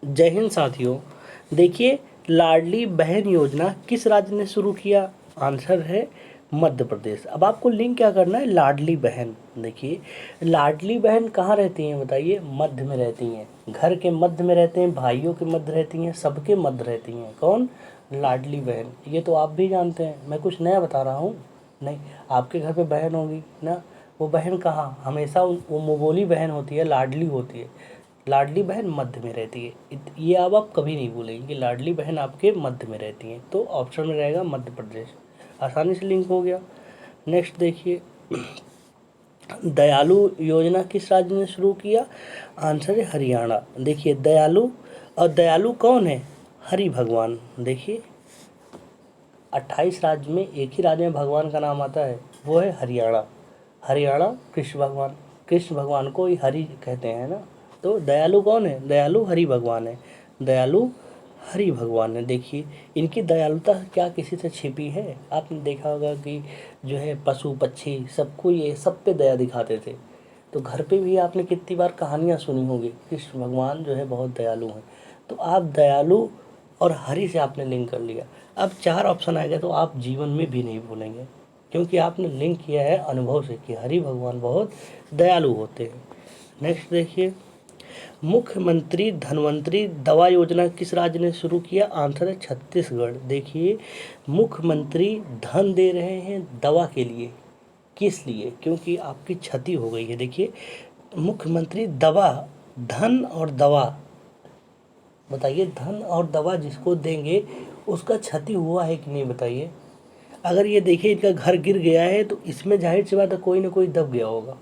जय हिंद साथियों। देखिए, लाडली बहन योजना किस राज्य ने शुरू किया? आंसर है मध्य प्रदेश। अब आपको लिंक क्या करना है, लाडली बहन। देखिए, लाडली बहन कहाँ रहती हैं बताइए? मध्य में रहती हैं, घर के मध्य में रहते हैं, भाइयों के मध्य रहती हैं, सबके मध्य रहती हैं। कौन? लाडली बहन। ये तो आप भी जानते हैं, मैं कुछ नया बता रहा हूँ? नहीं, आपके घर पे बहन होगी ना, वो बहन कहाँ हमेशा वो मुगोली बहन होती है, लाडली होती है। लाडली बहन मध्य में रहती है। ये अब आप कभी नहीं भूलेंगे कि लाडली बहन आपके मध्य में रहती हैं। तो ऑप्शन में रहेगा मध्य प्रदेश। आसानी से लिंक हो गया। नेक्स्ट देखिए, दयालु योजना किस राज्य ने शुरू किया? आंसर है हरियाणा। देखिए, दयालु, और दयालु कौन है? हरि भगवान। देखिए, 28 राज्य में एक ही राज्य में भगवान का नाम आता है, वो है हरियाणा। हरियाणा कृष्ण भगवान, कृष्ण भगवान को ही हरि कहते हैं ना। तो दयालु कौन है? दयालु हरि भगवान है। दयालु हरि भगवान है। देखिए, इनकी दयालुता क्या किसी से छिपी है? आपने देखा होगा कि जो है पशु पक्षी सबको ये सब पे दया दिखाते थे। तो घर पे भी आपने कितनी बार कहानियाँ सुनी होगी, कृष्ण भगवान जो है बहुत दयालु हैं। तो आप दयालु और हरि से आपने लिंक कर लिया। अब 4 ऑप्शन आएगा तो आप जीवन में भी नहीं भूलेंगे, क्योंकि आपने लिंक किया है अनुभव से कि हरि भगवान बहुत दयालु होते हैं। नेक्स्ट देखिए, मुख्यमंत्री धनवंतरी दवा योजना किस राज्य ने शुरू किया? आंसर है छत्तीसगढ़। देखिए, मुख्यमंत्री धन दे रहे हैं दवा के लिए। किस लिए? क्योंकि आपकी क्षति हो गई है। देखिए, मुख्यमंत्री दवा, धन और दवा, बताइए, धन और दवा जिसको देंगे उसका क्षति हुआ है कि नहीं बताइए? अगर ये देखिए इनका घर गिर गया है तो इसमें जाहिर सी बात है कोई ना कोई दब गया होगा,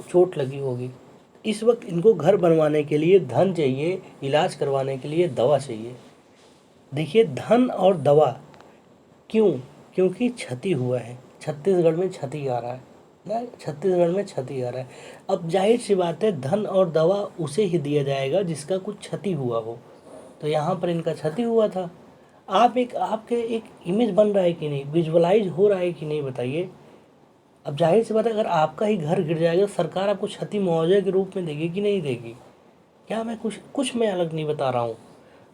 चोट लगी होगी। इस वक्त इनको घर बनवाने के लिए धन चाहिए, इलाज करवाने के लिए दवा चाहिए। देखिए, धन और दवा क्यों? क्योंकि क्षति हुआ है, छत्तीसगढ़ में क्षति आ रहा है ना, छत्तीसगढ़ में क्षति आ रहा है। अब जाहिर सी बात है धन और दवा उसे ही दिया जाएगा जिसका कुछ क्षति हुआ हो। तो यहाँ पर इनका क्षति हुआ था। आपके एक इमेज बन रहा है कि नहीं, विजुअलाइज हो रहा है कि नहीं बताइए? अब जाहिर सी बात है, अगर आपका ही घर गिर जाएगा सरकार आपको क्षति मुआवजे के रूप में देगी कि नहीं देगी? क्या मैं कुछ कुछ मैं अलग नहीं बता रहा हूँ?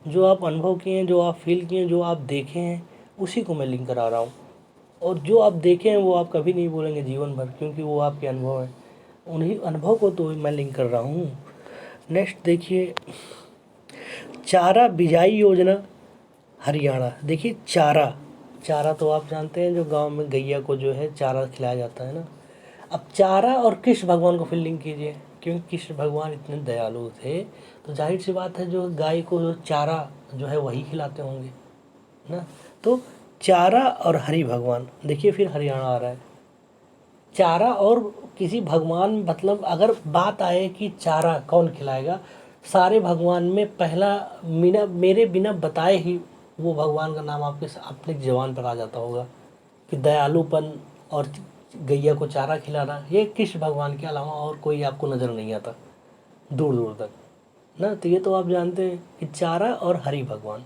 जो आप अनुभव किए हैं, जो आप फील किए हैं, जो आप देखे हैं, उसी को मैं लिंक करा रहा हूँ। और जो आप देखे हैं वो आप कभी नहीं भूलेंगे जीवन भर, क्योंकि वो आपके अनुभव है। उन्हीं अनुभव को तो मैं लिंक कर रहा हूँ। नेक्स्ट देखिए, चारा बिजाई योजना हरियाणा। देखिए, चारा, चारा तो आप जानते हैं, जो गांव में गैया को जो है चारा खिलाया जाता है ना। अब चारा और कृष्ण भगवान को फिर लिंक कीजिए, क्योंकि कृष्ण भगवान इतने दयालु थे तो जाहिर सी बात है जो गाय को जो चारा जो है वही खिलाते होंगे ना। तो चारा और हरि भगवान, देखिए फिर हरियाणा आ रहा है। चारा और किसी भगवान, मतलब अगर बात आए कि चारा कौन खिलाएगा, सारे भगवान में पहला मेरे बिना बताए ही वो भगवान का नाम आपके अपने जबान पर आ जाता होगा कि दयालुपन और गैया को चारा खिलाना, ये कृष्ण भगवान के अलावा और कोई आपको नज़र नहीं आता दूर दूर तक ना। तो ये तो आप जानते हैं कि चारा और हरि भगवान।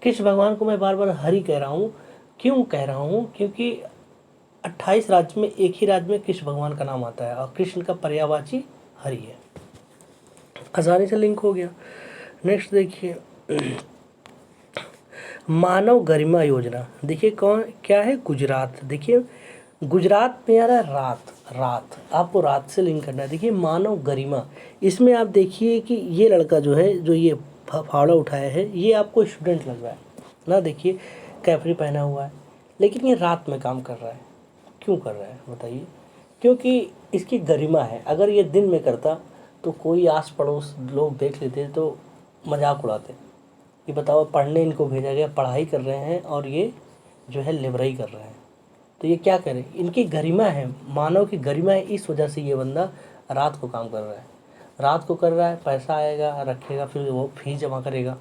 कृष्ण भगवान को मैं बार बार हरि कह रहा हूँ, क्यों कह रहा हूँ? क्योंकि 28 राज्य में एक ही राज्य में कृष्ण भगवान का नाम आता है और कृष्ण का पर्यायवाची हरि है। आसानी से लिंक हो गया। नेक्स्ट देखिए, मानव गरिमा योजना। देखिए कौन क्या है? गुजरात। देखिए, गुजरात में आ रहा है रात, रात आपको रात से लिंक करना है। देखिए, मानव गरिमा, इसमें आप देखिए कि ये लड़का जो है, जो ये फावड़ा उठाया है, ये आपको स्टूडेंट लग रहा है ना। देखिए, कैफरी पहना हुआ है, लेकिन ये रात में काम कर रहा है। क्यों कर रहा है बताइए? क्योंकि इसकी गरिमा है। अगर ये दिन में करता तो कोई आस पड़ोस लोग देख लेते तो मजाक उड़ाते। ये बताओ, पढ़ने इनको भेजा गया, पढ़ाई कर रहे हैं और ये जो है लेबराई कर रहे हैं। तो ये क्या करें? इनकी गरिमा है, मानव की गरिमा है, इस वजह से ये बंदा रात को काम कर रहा है। रात को कर रहा है, पैसा आएगा, रखेगा, फिर वो फीस जमा करेगा।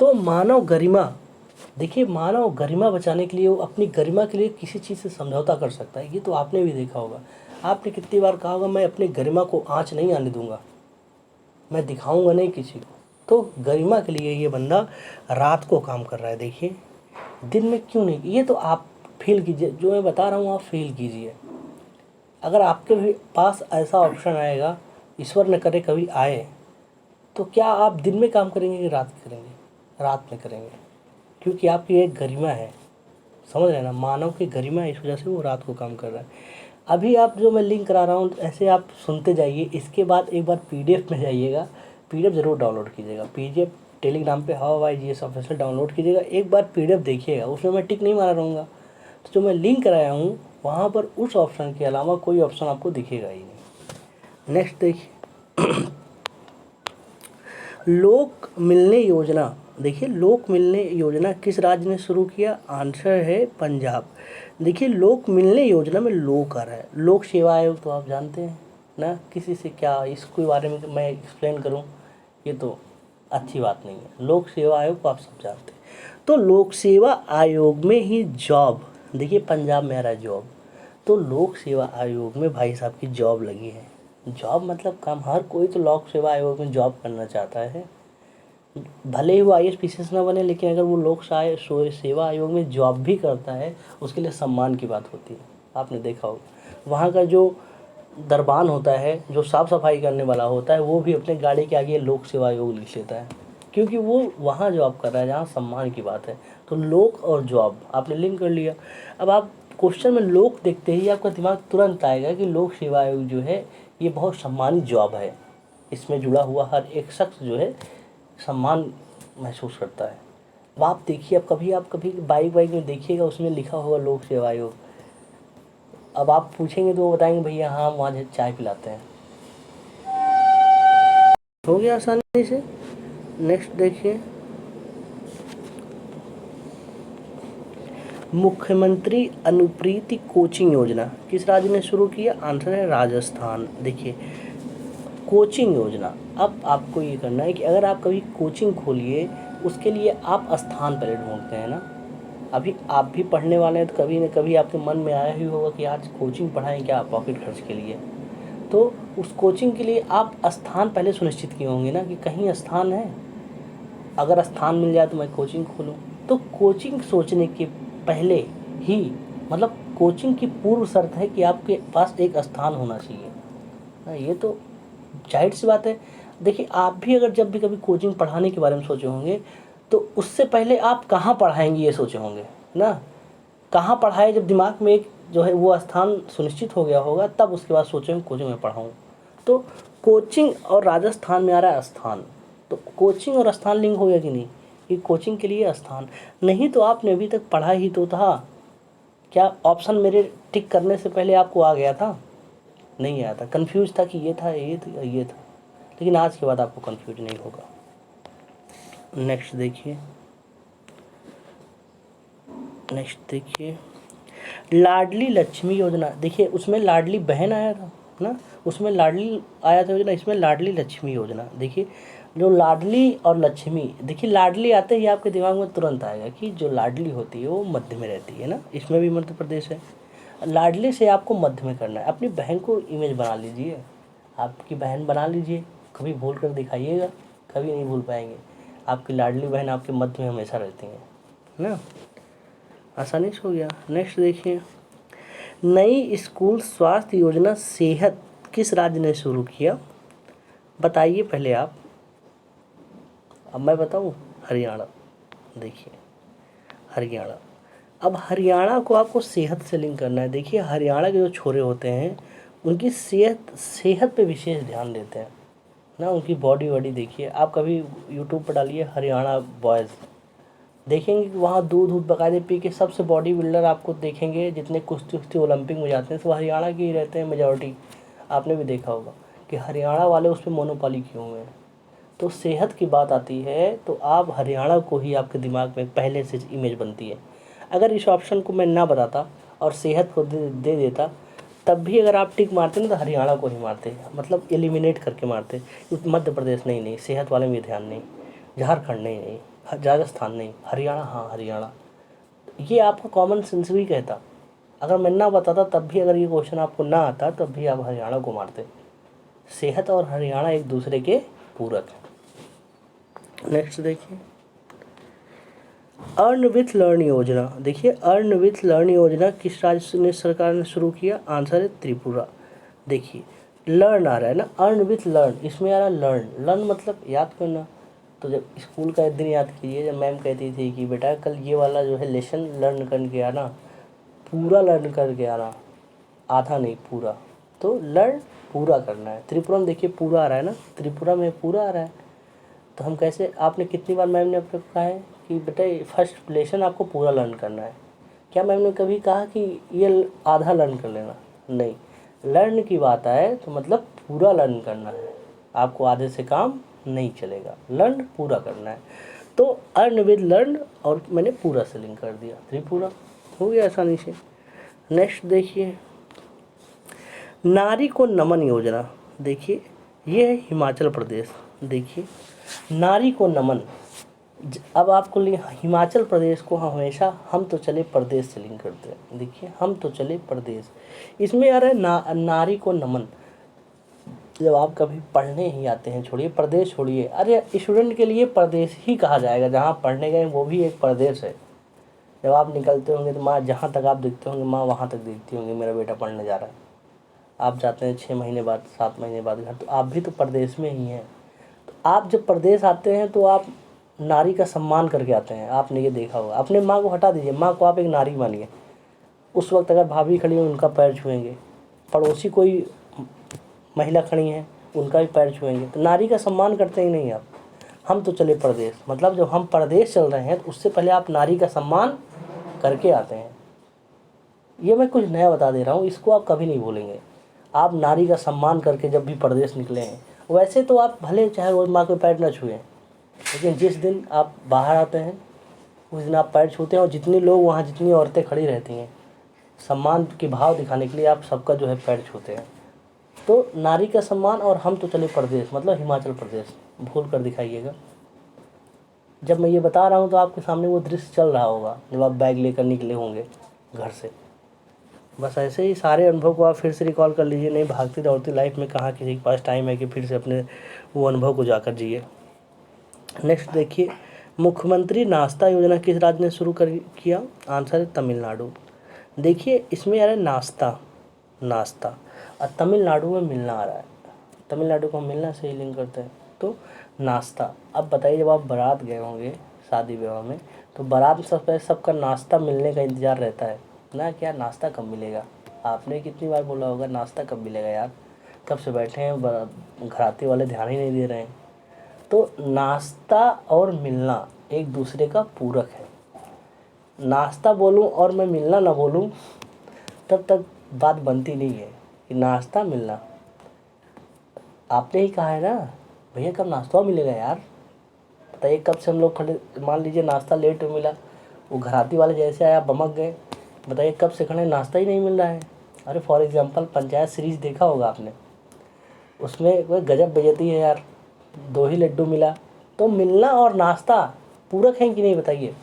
तो मानव गरिमा, देखिए, मानव गरिमा बचाने के लिए वो अपनी गरिमा के लिए किसी चीज़ से समझौता कर सकता है। ये तो आपने भी देखा होगा। आपने कितनी बार कहा होगा मैं अपनी गरिमा को आँच नहीं आने दूंगा, मैं दिखाऊंगा नहीं किसी को। तो गरिमा के लिए ये बंदा रात को काम कर रहा है। देखिए, दिन में क्यों नहीं? ये तो आप फील कीजिए, जो मैं बता रहा हूँ आप फील कीजिए। अगर आपके भी पास ऐसा ऑप्शन आएगा, ईश्वर न करे कभी आए, तो क्या आप दिन में काम करेंगे कि रात में करेंगे? रात में करेंगे, क्योंकि आपकी एक गरिमा है, समझ रहे हैं ना, मानव की गरिमा है, इस वजह से वो रात को काम कर रहा है। अभी आप जो मैं लिंक करा रहा हूँ ऐसे आप सुनते जाइए, इसके बाद एक बार पीडीएफ में जाइएगा, पीडीएफ ज़रूर डाउनलोड कीजिएगा, पीडीएफ टेलीग्राम पे HowIGS ऑफिशियल डाउनलोड कीजिएगा, एक बार पीडीएफ देखिएगा, उसमें मैं टिक नहीं मारा रहूँगा। तो जो मैं लिंक कराया हूँ वहाँ पर उस ऑप्शन के अलावा कोई ऑप्शन आपको दिखेगा ही नहीं। नेक्स्ट देखिए, लोक मिलने योजना। देखिए, लोक मिलने योजना किस राज्य ने शुरू किया? आंसर है पंजाब। देखिए, लोक मिलने योजना में लोक आ रहा है, लोक सेवा आयोग तो आप जानते हैं ना, किसी से क्या इसके बारे में मैं एक्सप्लेन करूं, ये तो अच्छी बात नहीं है। लोक सेवा आयोग को आप सब जानते हैं। तो लोक सेवा आयोग में ही जॉब, देखिए पंजाब में आ रहा है जॉब, तो लोक सेवा आयोग में भाई साहब की जॉब लगी है। जॉब मतलब काम, हर कोई तो लोक सेवा आयोग में जॉब करना चाहता है, भले ही वो IAS PCS ना बने, लेकिन अगर वो लोक सेवा आयोग में जॉब भी करता है उसके लिए सम्मान की बात होती है। आपने देखा होगा वहाँ का जो दरबान होता है, जो साफ़ सफाई करने वाला होता है, वो भी अपने गाड़ी के आगे लोक सेवा आयोग लिख लेता है, क्योंकि वो वहाँ जॉब कर रहा है जहाँ सम्मान की बात है। तो लोक और जॉब आपने लिंक कर लिया। अब आप क्वेश्चन में लोक देखते ही आपका दिमाग तुरंत आएगा कि लोक सेवा आयोग जो है ये बहुत सम्मानित जॉब है, इसमें जुड़ा हुआ हर एक शख्स जो है सम्मान महसूस करता है। अब आप देखिए, आप कभी बाइक में देखिएगा, उसमें लिखा होगा लोक सेवा आयोग। अब आप पूछेंगे तो वो बताएंगे भैया हाँ वहाँ चाय पिलाते हैं। हो गया आसानी से। नेक्स्ट देखिए, मुख्यमंत्री अनुप्रीति कोचिंग योजना किस राज्य ने शुरू किया? आंसर है राजस्थान। देखिए, कोचिंग योजना, अब आपको ये करना है कि अगर आप कभी कोचिंग खोलिए, उसके लिए आप स्थान पहले ढूंढते हैं ना। अभी आप भी पढ़ने वाले हैं, तो कभी न कभी आपके मन में आया ही होगा कि आज कोचिंग पढ़ाएं क्या पॉकेट खर्च के लिए। तो उस कोचिंग के लिए आप स्थान पहले सुनिश्चित किए होंगे ना, कि कहीं स्थान है, अगर स्थान मिल जाए तो मैं कोचिंग खोलूँ। तो कोचिंग सोचने के पहले ही, मतलब कोचिंग की पूर्व शर्त है कि आपके पास एक स्थान होना चाहिए। ये तो जाहिर सी बात है। देखिए, आप भी अगर जब भी कभी कोचिंग पढ़ाने के बारे में सोचे होंगे, तो उससे पहले आप कहाँ पढ़ाएंगे ये सोचे होंगे ना, कहाँ पढ़ाए, जब दिमाग में एक जो है वो स्थान सुनिश्चित हो गया होगा, तब उसके बाद सोचेंगे कोचिंग में पढ़ाऊँ। तो कोचिंग और राजस्थान में आ रहा है स्थान, तो कोचिंग और स्थान लिंक हो गया कि नहीं, कि कोचिंग के लिए स्थान। नहीं तो आपने अभी तक पढ़ा ही तो था, क्या ऑप्शन मेरे टिक करने से पहले आपको आ गया था? नहीं आया था, कंफ्यूज था कि ये था ये था ये था, लेकिन आज के बाद आपको कंफ्यूज नहीं होगा। नेक्स्ट देखिए, लाडली लक्ष्मी योजना। देखिए, उसमें लाडली बहन आया था ना, उसमें लाडली आया था योजना, इसमें लाडली लक्ष्मी योजना। देखिए, जो लाडली और लक्ष्मी, देखिए लाडली आते ही आपके दिमाग में तुरंत आएगा कि जो लाडली होती है वो मध्य में रहती है ना, इसमें भी मध्य प्रदेश है। लाडली से आपको मध्य में करना है, अपनी बहन को इमेज बना लीजिए, आपकी बहन बना लीजिए, कभी भूल कर दिखाइएगा, कभी नहीं भूल पाएंगे। आपकी लाडली बहन आपके मध्य में हमेशा रहती हैं ना, आसानी से हो गया। नेक्स्ट देखिए, नई स्कूल स्वास्थ्य योजना सेहत किस राज्य ने शुरू किया? बताइए पहले आप, अब मैं बताऊं, हरियाणा। देखिए, हरियाणा। अब हरियाणा को आपको सेहत से लिंक करना है। देखिए, हरियाणा के जो छोरे होते हैं उनकी सेहत पे विशेष ध्यान देते हैं ना, उनकी बॉडी देखिए, आप कभी यूट्यूब पर डालिए हरियाणा बॉयज़, देखेंगे कि वहाँ दूध बकायदे पी के सबसे बॉडी बिल्डर आपको देखेंगे, जितने कुश्ती ओलंपिक में जाते हैं तो हरियाणा के ही रहते हैं मेजॉरिटी। आपने भी देखा होगा कि हरियाणा वाले उस पर मोनोपोली किए हुए हैं। तो सेहत की बात आती है तो आप हरियाणा को ही आपके दिमाग में पहले से इमेज बनती है। अगर इस ऑप्शन को मैं ना बताता और सेहत को दे देता, तब भी अगर आप टिक मारते ना तो हरियाणा को ही मारते, मतलब एलिमिनेट करके मारते। मध्य प्रदेश नहीं, सेहत वाले में ध्यान नहीं, झारखंड नहीं, राजस्थान नहीं, हरियाणा, हाँ हरियाणा। ये आपका कॉमन सेंस भी कहता, अगर मैं ना बताता तब भी, अगर ये क्वेश्चन आपको ना आता तब भी आप हरियाणा को मारते। सेहत और हरियाणा एक दूसरे के पूरक हैं। नेक्स्ट देखिए, अर्न विथ लर्न योजना। देखिए, अर्न विथ लर्न योजना किस राज्य ने सरकार ने शुरू किया? आंसर है त्रिपुरा। देखिए, लर्न आ रहा है ना, अर्न विथ लर्न, इसमें आ रहा है लर्न। लर्न मतलब याद करना। तो जब स्कूल का एक दिन याद कीजिए जब मैम कहती थी कि बेटा कल ये वाला जो है लेसन लर्न करके आना, पूरा लर्न करके आना, आधा नहीं पूरा। तो लर्न पूरा करना है। त्रिपुरा में देखिए पूरा आ रहा है ना, त्रिपुरा में पूरा आ रहा है। तो हम कैसे, आपने कितनी बार मैम ने आपको कहा है कि बेटा फर्स्ट लेसन आपको पूरा लर्न करना है। क्या मैम ने कभी कहा कि ये आधा लर्न कर लेना? नहीं, लर्न की बात आए तो मतलब पूरा लर्न करना है, आपको आधे से काम नहीं चलेगा, लर्न पूरा करना है। तो अर्न विद लर्न और मैंने पूरा से लिंक कर दिया, त्रिपुरा हो गया आसानी से। नेक्स्ट देखिए, नारी को नमन योजना, देखिए ये है हिमाचल प्रदेश। देखिए नारी को नमन, अब आपको हिमाचल प्रदेश को हमेशा हम तो चले प्रदेश से लिंक करते हैं। देखिए हम तो चले प्रदेश, इसमें आ रहा है नारी को नमन। जब आप कभी पढ़ने ही आते हैं, छोड़िए प्रदेश छोड़िए, अरे स्टूडेंट के लिए प्रदेश ही कहा जाएगा, जहाँ पढ़ने गए वो भी एक प्रदेश है। जब आप निकलते होंगे तो माँ जहाँ तक आप देखते होंगे, माँ वहाँ तक देखती होंगी मेरा बेटा पढ़ने जा रहा है। आप जाते हैं 6 महीने बाद 7 महीने बाद घर, तो आप भी तो प्रदेश में ही हैं। तो आप जब प्रदेश आते हैं तो आप नारी का सम्मान करके आते हैं। आपने ये देखा होगा, अपने माँ को हटा दीजिए, माँ को आप एक नारी मानिए। उस वक्त अगर भाभी खड़ी है उनका पैर छुएंगे, पड़ोसी कोई महिला खड़ी हैं उनका भी पैर छुएंगे। तो नारी का सम्मान करते ही नहीं आप। हम तो चले प्रदेश, मतलब जब हम प्रदेश चल रहे हैं तो उससे पहले आप नारी का सम्मान करके आते हैं। ये मैं कुछ नया बता दे रहा हूँ, इसको आप कभी नहीं भूलेंगे। आप नारी का सम्मान करके जब भी प्रदेश निकले हैं, वैसे तो आप भले चाहे रोज माँ के पैर न छुएं, लेकिन जिस दिन आप बाहर आते हैं उस दिन आप पैर छूते हैं। और जितने लोग वहाँ, जितनी औरतें खड़ी रहती हैं, सम्मान के भाव दिखाने के लिए आप सबका जो है पैर छूते हैं। तो नारी का सम्मान और हम तो चले प्रदेश मतलब हिमाचल प्रदेश, भूल कर दिखाइएगा। जब मैं ये बता रहा हूँ तो आपके सामने वो दृश्य चल रहा होगा जब आप बैग लेकर निकले होंगे घर से। बस ऐसे ही सारे अनुभव को आप फिर से रिकॉल कर लीजिए। नहीं भागती दौड़ती लाइफ में कहाँ किसी के पास टाइम है कि फिर से अपने वो अनुभव को जाकर जिए। नेक्स्ट देखिए, मुख्यमंत्री नाश्ता योजना किस राज्य ने शुरू किया? आंसर है तमिलनाडु। देखिए इसमें आ रहा है नाश्ता, नाश्ता, और तमिलनाडु में मिलना आ रहा है। तमिलनाडु को हम मिलना से ही लिंक करते हैं, तो नाश्ता। अब बताइए जब आप बारात गए होंगे शादी विवाह में, तो बारात में सबसे सबका नाश्ता मिलने का इंतज़ार रहता है ना, क्या नाश्ता कब मिलेगा। आपने कितनी बार बोला होगा नाश्ता कब मिलेगा यार, कब से बैठे हैं, घराती वाले ध्यान ही नहीं दे रहे हैं। तो नाश्ता और मिलना एक दूसरे का पूरक है। नाश्ता बोलूं और मैं मिलना ना बोलूं तब तक बात बनती नहीं है कि नाश्ता मिलना। आपने ही कहा है ना भैया कब नाश्ता मिलेगा यार, बताइए कब से हम लोग खड़े, मान लीजिए नाश्ता लेट मिला, वो घराती वाले जैसे आया बमक गए, बताइए कब से खड़े नाश्ता ही नहीं मिल रहा है। अरे फॉर एग्जांपल पंचायत सीरीज देखा होगा आपने, उसमें कोई गजब बेइज्जती है यार, 2 ही लड्डू मिला। तो मिलना और नाश्ता पूरक हैं कि नहीं बताइए।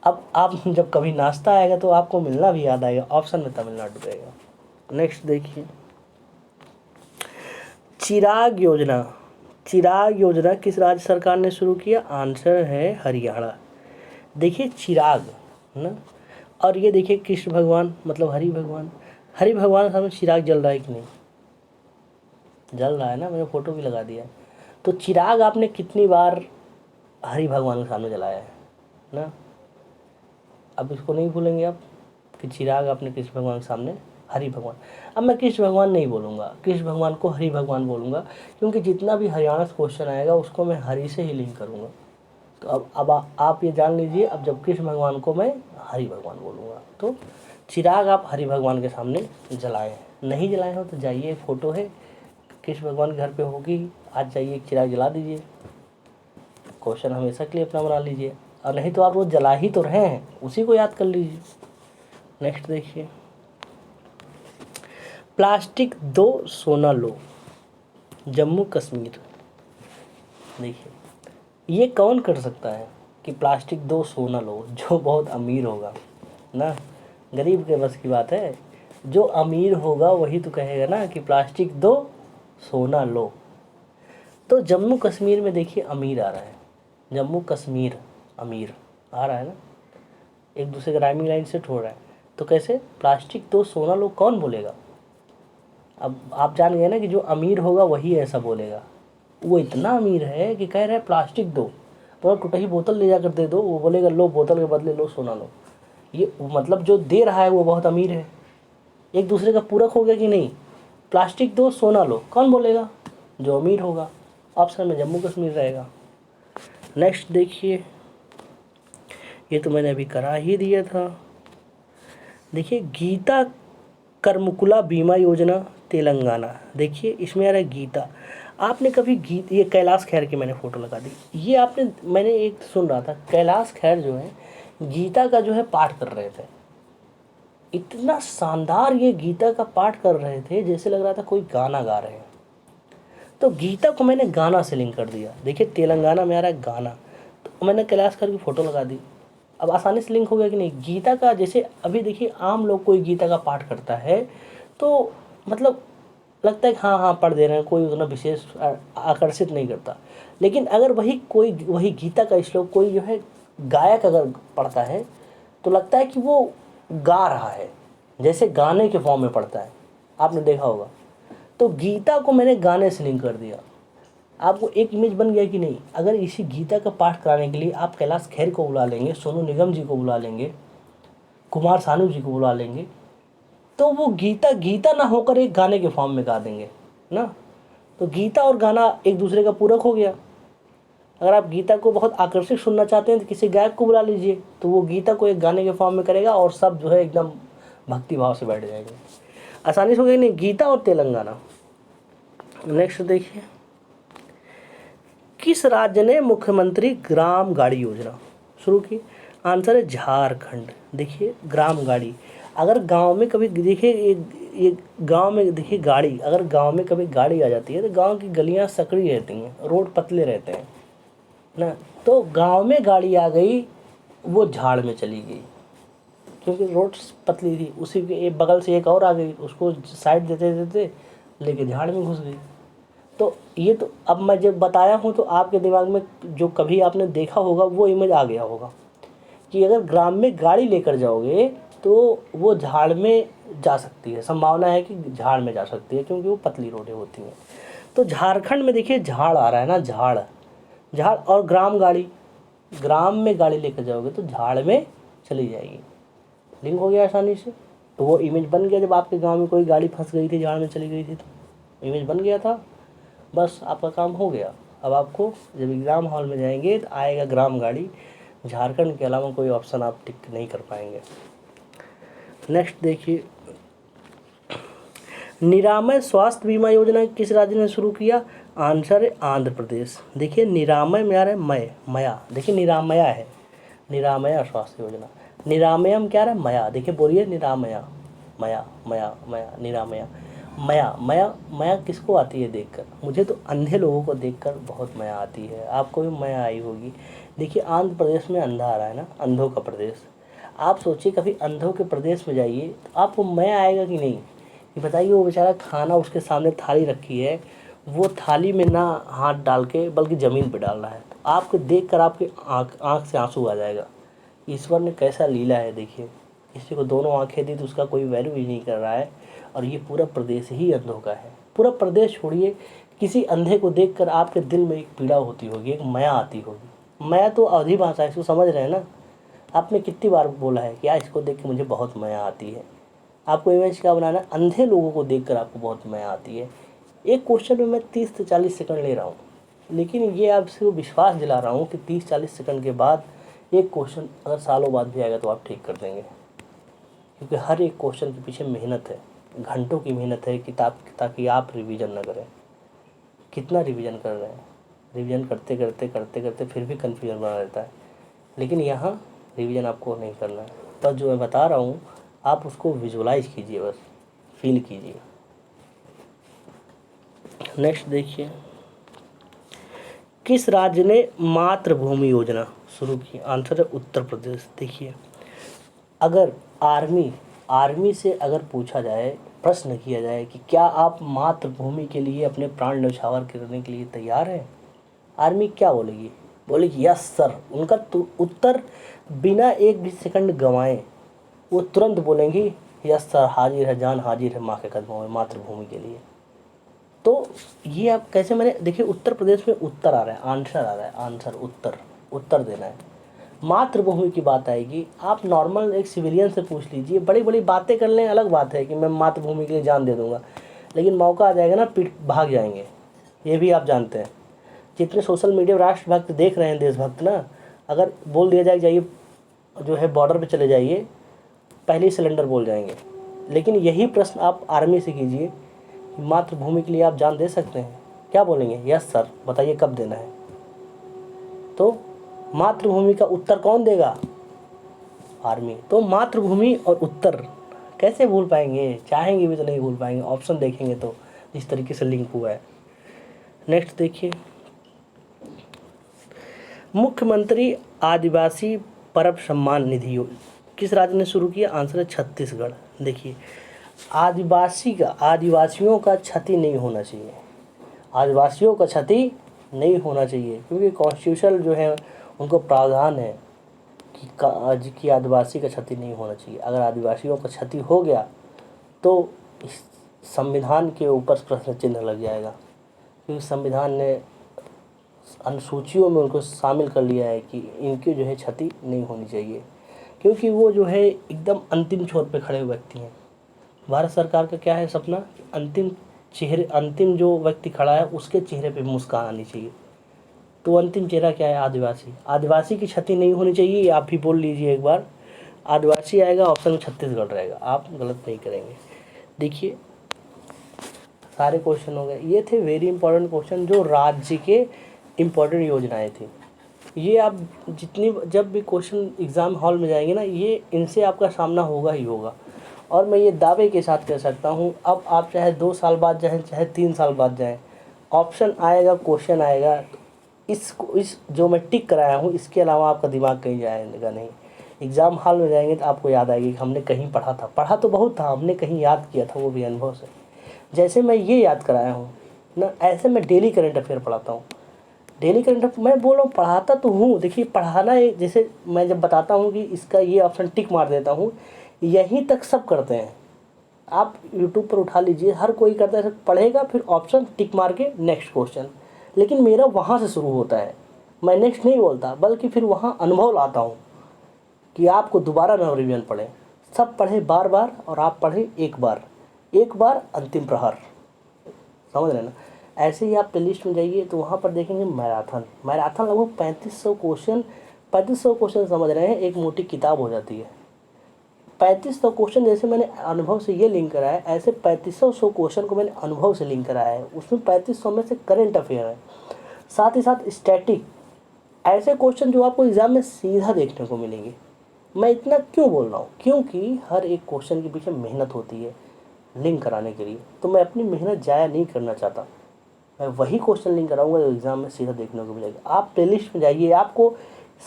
अब आप जब कभी नाश्ता आएगा तो आपको मिलना भी याद आएगा, ऑप्शन में तमिलनाडु रहेगा। नेक्स्ट देखिए, चिराग योजना, चिराग योजना किस राज्य सरकार ने शुरू किया? आंसर है हरियाणा। देखिए चिराग है ना, और ये देखिए कृष्ण भगवान मतलब हरि भगवान, हरि भगवान के सामने चिराग जल रहा है कि नहीं? जल रहा है ना, मैंने फ़ोटो भी लगा दिया। तो चिराग आपने कितनी बार हरि भगवान के सामने जलाया है ना। अब इसको नहीं भूलेंगे आप कि चिराग आपने कृष्ण भगवान के सामने, हरि भगवान। अब मैं कृष्ण भगवान नहीं बोलूँगा, कृष्ण भगवान को हरि भगवान बोलूँगा, क्योंकि जितना भी हरियाणा से क्वेश्चन आएगा उसको मैं हरि से ही लिंक करूँगा। तो अब आप ये जान लीजिए, अब जब कृष्ण भगवान को मैं हरि भगवान बोलूँगा, तो चिराग आप हरि भगवान के सामने जलाएं। नहीं जलाए हो तो जाइए, फ़ोटो है कृष्ण भगवान के घर पे होगी, आज जाइए एक चिराग जला दीजिए, क्वेश्चन हमेशा के लिए अपना बना लीजिए। और नहीं तो आप वो जला ही तो रहे हैं, उसी को याद कर लीजिए। नेक्स्ट देखिए, प्लास्टिक दो सोना लो, जम्मू कश्मीर। देखिए ये कौन कर सकता है कि प्लास्टिक दो सोना लो, जो बहुत अमीर होगा ना, गरीब के बस की बात है। जो अमीर होगा वही तो कहेगा ना कि प्लास्टिक दो सोना लो। तो जम्मू कश्मीर में देखिए अमीर आ रहा है, जम्मू कश्मीर अमीर आ रहा है ना, एक दूसरे का राइमिंग लाइन सेट हो रहा है। तो कैसे प्लास्टिक दो सोना लो कौन बोलेगा? अब आप जान गए ना कि जो अमीर होगा वही ऐसा बोलेगा। वो इतना अमीर है कि कह रहा है प्लास्टिक दो, तो टूटी बोतल ले जाकर दे दो, वो बोलेगा लो बोतल के बदले लो सोना लो। ये मतलब जो दे रहा है वो बहुत अमीर है। एक दूसरे का पूरक हो गया कि नहीं। प्लास्टिक दो सोना लो, कौन बोलेगा? जो अमीर होगा। ऑप्शन में जम्मू कश्मीर रहेगा। नेक्स्ट देखिए, ये तो मैंने अभी करा ही दिया था। देखिए गीता कर्मकुला बीमा योजना तेलंगाना। देखिए इसमें आ रहा है गीता। आपने कभी ये कैलाश खेर की मैंने फ़ोटो लगा दी। ये मैंने एक सुन रहा था, कैलाश खेर जो है गीता का जो है पाठ कर रहे थे। इतना शानदार ये गीता का पाठ कर रहे थे, जैसे लग रहा था कोई गाना गा रहे हैं। तो गीता को मैंने गाना से लिंक कर दिया। देखिए तेलंगाना में आ रहा है गाना, तो मैंने कैलाश खेर की फ़ोटो लगा दी। अब आसानी से लिंक हो गया कि नहीं। गीता का जैसे अभी देखिए आम लोग कोई गीता का पाठ करता है तो मतलब लगता है कि हाँ हाँ पढ़ दे रहे हैं, कोई उतना विशेष आकर्षित नहीं करता। लेकिन अगर वही गीता का श्लोक कोई जो है गायक अगर पढ़ता है तो लगता है कि वो गा रहा है, जैसे गाने के फॉर्म में पढ़ता है। आपने देखा होगा। तो गीता को मैंने गाने से लिंक कर दिया। आपको एक इमेज बन गया कि नहीं। अगर इसी गीता का पाठ कराने के लिए आप कैलाश खेर को बुला लेंगे, सोनू निगम जी को बुला लेंगे, कुमार सानू जी को बुला लेंगे, तो वो गीता गीता ना होकर एक गाने के फॉर्म में गा देंगे ना। तो गीता और गाना एक दूसरे का पूरक हो गया। अगर आप गीता को बहुत आकर्षक सुनना चाहते हैं तो किसी गायक को बुला लीजिए, तो वो गीता को एक गाने के फॉर्म में करेगा और सब जो है एकदम भक्ति भाव से बैठ जाएंगे। आसानी से हो गई नहीं, गीता और तेलंगाना। नेक्स्ट देखिए, किस राज्य ने मुख्यमंत्री ग्राम गाड़ी योजना शुरू की? आंसर है झारखंड। देखिए ग्राम गाड़ी, अगर गांव में कभी देखिए ये गांव में देखिए गाड़ी, अगर गांव में कभी गाड़ी आ जाती है तो गांव की गलियां सकड़ी रहती हैं, रोड पतले रहते हैं ना। तो गांव में गाड़ी आ गई, वो झाड़ में चली गई, क्योंकि रोड पतली थी। उसी के एक बगल से एक और आ गई, उसको साइड देते देते लेके झाड़ में घुस गई। तो ये तो अब मैं जब बताया हूँ तो आपके दिमाग में जो कभी आपने देखा होगा वो इमेज आ गया होगा कि अगर ग्राम में गाड़ी लेकर जाओगे तो वो झाड़ में जा सकती है, संभावना है कि झाड़ में जा सकती है, क्योंकि वो पतली रोडें होती हैं। तो झारखंड में देखिए झाड़ आ रहा है ना, झाड़ झाड़ और ग्राम गाड़ी, ग्राम में गाड़ी लेकर जाओगे तो झाड़ में चली जाएगी। लिंक हो गया आसानी से। तो वो इमेज बन गया, जब आपके गांव में कोई गाड़ी फंस गई थी, झाड़ में चली गई थी, तो इमेज बन गया था। बस आपका काम हो गया। अब आपको जब एग्ज़ाम हॉल में जाएंगे तो आएगा ग्राम गाड़ी, झारखंड के अलावा कोई ऑप्शन आप टिक नहीं कर पाएंगे। नेक्स्ट देखिए, निरामय स्वास्थ्य बीमा योजना किस राज्य ने शुरू किया? आंसर है आंध्र प्रदेश। देखिए निरामय में आ रहा है मय मया, देखिए निरामया है, निरामया स्वास्थ्य योजना। निरामयम क्या रहा है? मया। देखिए बोलिए निरामया, मया मया मया निरामया। मया मया मया किसको आती है देखकर? मुझे तो अंधे लोगों को देखकर बहुत मया आती है, आपको भी मया आई होगी। देखिए आंध्र प्रदेश में अंधा आ रहा है ना, अंधों का प्रदेश। आप सोचिए कभी अंधों के प्रदेश में जाइए तो आपको मया आएगा कि नहीं? ये बताइए। वो बेचारा खाना उसके सामने थाली रखी है, वो थाली में ना हाथ डाल के बल्कि ज़मीन पे डाल रहा है, तो आपको देख कर आपके आँख से आंसू आ जाएगा। ईश्वर ने कैसा लीला है देखिए। किसी को दोनों आंखें दी तो उसका कोई वैल्यू ही नहीं कर रहा है, और ये पूरा प्रदेश ही अंधों का है। पूरा प्रदेश छोड़िए, किसी अंधे को देखकर आपके दिल में एक पीड़ा होती होगी, एक माया आती होगी। माया तो अवधि भाषा है, इसको समझ रहे हैं ना। आपने कितनी बार बोला है कि यार इसको देख के मुझे बहुत माया आती है। आपको इमेज क्या बनाना है? अंधे लोगों को देखकर आपको बहुत माया आती है। एक क्वेश्चन में मैं 30 से 40 सेकंड ले रहा हूँ, लेकिन ये आपसे विश्वास दिला रहा हूँ कि 30-40 सेकंड के बाद एक क्वेश्चन अगर सालों बाद भी आएगा तो आप ठीक कर देंगे, क्योंकि हर एक क्वेश्चन के पीछे मेहनत है, घंटों की मेहनत है किताब, ताकि आप रिवीजन ना करें। कितना रिवीजन कर रहे हैं? रिवीजन करते करते करते करते फिर भी कन्फ्यूजन बना रहता है। लेकिन यहाँ रिवीजन आपको नहीं करना है, बस जो मैं बता रहा हूँ आप उसको विजुलाइज कीजिए, बस फील कीजिए। नेक्स्ट देखिए, किस राज्य ने मातृभूमि योजना शुरू की? आंसर है उत्तर प्रदेश। देखिए अगर आर्मी से अगर पूछा जाए, प्रश्न किया जाए कि क्या आप मातृभूमि के लिए अपने प्राण न्यौछावर करने के लिए तैयार हैं, आर्मी क्या बोलेगी? बोलेगी यस सर। उनका उत्तर बिना एक भी सेकंड गंवाए वो तुरंत बोलेंगी यस सर, हाजिर है जान, हाजिर है माँ के कदमों में मातृभूमि के लिए। तो ये आप कैसे, मैंने देखिए उत्तर प्रदेश में उत्तर आ रहा है, आंसर आ रहा है, आंसर उत्तर, उत्तर देना है। मातृभूमि की बात आएगी, आप नॉर्मल एक सिविलियन से पूछ लीजिए, बड़ी बड़ी बातें कर लें अलग बात है कि मैं मातृभूमि के लिए जान दे दूंगा, लेकिन मौका आ जाएगा ना पीठ भाग जाएंगे, ये भी आप जानते हैं। जितने सोशल मीडिया राष्ट्रभक्त देख रहे हैं, देशभक्त ना, अगर बोल दिया जाए जाइए जो है बॉर्डर पे चले जाइए, पहले ही सिलेंडर बोल जाएंगे। लेकिन यही प्रश्न आप आर्मी से कीजिए कि मातृभूमि के लिए आप जान दे सकते हैं, क्या बोलेंगे? यस सर, बताइए कब देना है। तो मातृभूमि का उत्तर कौन देगा? आर्मी। तो मातृभूमि और उत्तर कैसे भूल पाएंगे, चाहेंगे भी तो नहीं भूल पाएंगे, ऑप्शन देखेंगे तो जिस तरीके से लिंक हुआ है। नेक्स्ट देखिए, मुख्यमंत्री आदिवासी परब सम्मान निधि किस राज्य ने शुरू किया? आंसर है छत्तीसगढ़। देखिए आदिवासियों का क्षति नहीं होना चाहिए, आदिवासियों का क्षति नहीं होना चाहिए, क्योंकि कॉन्स्टिट्यूशन जो है उनको प्रावधान है कि आदिवासी का क्षति नहीं होना चाहिए। अगर आदिवासियों का क्षति हो गया तो इस संविधान के ऊपर प्रश्न चिन्ह लग जाएगा, क्योंकि संविधान ने अनुसूचियों में उनको शामिल कर लिया है कि इनकी जो है क्षति नहीं होनी चाहिए, क्योंकि वो जो है एकदम अंतिम छोर पे खड़े हुए व्यक्ति हैं। भारत सरकार का क्या है सपना? अंतिम जो व्यक्ति खड़ा है उसके चेहरे पे मुस्कान आनी चाहिए। तो अंतिम चेहरा क्या है? आदिवासी। आदिवासी की क्षति नहीं होनी चाहिए, आप भी बोल लीजिए एक बार। आदिवासी आएगा, ऑप्शन में छत्तीसगढ़ रहेगा, आप गलत नहीं करेंगे। देखिए सारे क्वेश्चन हो गए, ये थे वेरी इंपॉर्टेंट क्वेश्चन जो राज्य के इम्पोर्टेंट योजनाएं थी। ये आप जब भी क्वेश्चन एग्ज़ाम हॉल में जाएंगे ना, ये इनसे आपका सामना होगा ही होगा। और मैं ये दावे के साथ कह सकता हूँ, अब आप चाहे 2 साल बाद जाएँ, चाहे 3 साल बाद जाएँ, ऑप्शन आएगा, क्वेश्चन आएगा, इस जो मैं टिक कराया हूँ इसके अलावा आपका दिमाग कहीं जाएगा नहीं। एग्ज़ाम हॉल में जाएंगे तो आपको याद आएगी कि हमने कहीं पढ़ा तो बहुत था, हमने कहीं याद किया था, वो भी अनुभव से। जैसे मैं ये याद कराया हूँ ना, ऐसे मैं डेली करंट अफेयर पढ़ाता हूँ। डेली करंट अफेयर मैं बोल रहा हूँ, पढ़ाता तो हूँ। देखिए पढ़ाना है, जैसे मैं जब बताता हूँ कि इसका ये ऑप्शन टिक मार देता हूँ, यहीं तक सब करते हैं। आप यूट्यूब पर उठा लीजिए, हर कोई करता है, पढ़ेगा फिर ऑप्शन टिक मार के नेक्स्ट क्वेश्चन। लेकिन मेरा वहाँ से शुरू होता है, मैं नेक्स्ट नहीं बोलता, बल्कि फिर वहाँ अनुभव लाता हूँ कि आपको दोबारा ना रिवीजन पढ़ें, सब पढ़े बार बार और आप पढ़े एक बार अंतिम प्रहर, समझ रहे हैं ना। ऐसे ही आप प्लेलिस्ट में जाइए तो वहाँ पर देखेंगे मैराथन लगभग 3500 क्वेश्चन समझ रहे हैं, एक मोटी किताब हो जाती है। 3500 क्वेश्चन जैसे मैंने अनुभव से ये लिंक कराया है, ऐसे 3500 क्वेश्चन को मैंने अनुभव से लिंक कराया है। उसमें 3500 में से करंट अफेयर है, साथ ही साथ स्टैटिक, ऐसे क्वेश्चन जो आपको एग्ज़ाम में सीधा देखने को मिलेंगे। मैं इतना क्यों बोल रहा हूँ? क्योंकि हर एक क्वेश्चन के पीछे मेहनत होती है लिंक कराने के लिए, तो मैं अपनी मेहनत ज़ाया नहीं करना चाहता। मैं वही क्वेश्चन लिंक कराऊंगा जो एग्ज़ाम में सीधा देखने को मिलेगा। आप प्लेलिस्ट में जाइए, आपको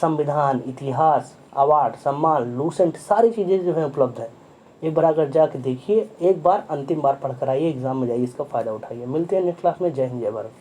संविधान, इतिहास, अवार्ड, सम्मान, लूसेंट, सारी चीज़ें जो है उपलब्ध है। एक बार अगर जाके देखिए, एक बार अंतिम बार पढ़ कर आइए, एग्ज़ाम में जाइए, इसका फ़ायदा उठाइए। मिलते हैं नेक्स्ट क्लास में। जय हिंद, जय भारत।